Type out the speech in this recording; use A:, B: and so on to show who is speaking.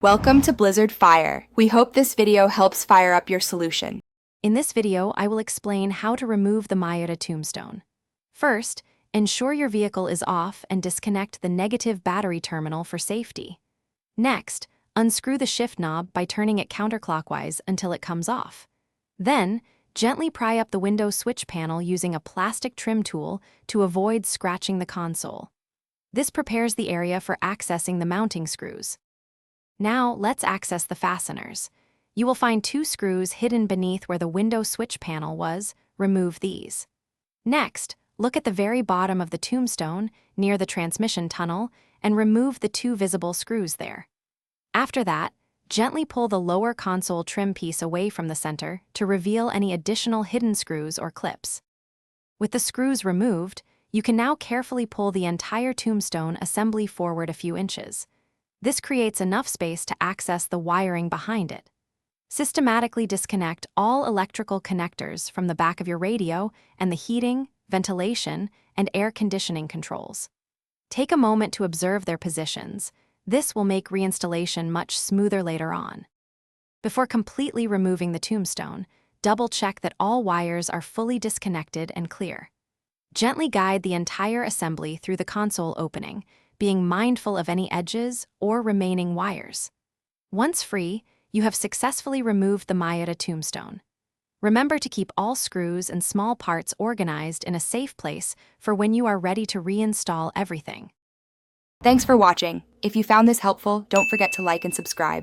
A: Welcome to Blizzard Fire. We hope this video helps fire up your solution.
B: In this video, I will explain how to remove the Miata tombstone. First, ensure your vehicle is off and disconnect the negative battery terminal for safety. Next, unscrew the shift knob by turning it counterclockwise until it comes off. Then, gently pry up the window switch panel using a plastic trim tool to avoid scratching the console. This prepares the area for accessing the mounting screws. Now, let's access the fasteners. You will find 2 screws hidden beneath where the window switch panel was. Remove these. Next, look at the very bottom of the tombstone, near the transmission tunnel, and remove the 2 visible screws there. After that, gently pull the lower console trim piece away from the center to reveal any additional hidden screws or clips. With the screws removed, you can now carefully pull the entire tombstone assembly forward a few inches. This creates enough space to access the wiring behind it. Systematically disconnect all electrical connectors from the back of your radio and the heating, ventilation, and air conditioning controls. Take a moment to observe their positions. This will make reinstallation much smoother later on. Before completely removing the tombstone, double-check that all wires are fully disconnected and clear. Gently guide the entire assembly through the console opening, being mindful of any edges or remaining wires. Once free, you have successfully removed the Miata tombstone. Remember to keep all screws and small parts organized in a safe place for when you are ready to reinstall everything.
A: Thanks for watching. If you found this helpful, don't forget to like and subscribe.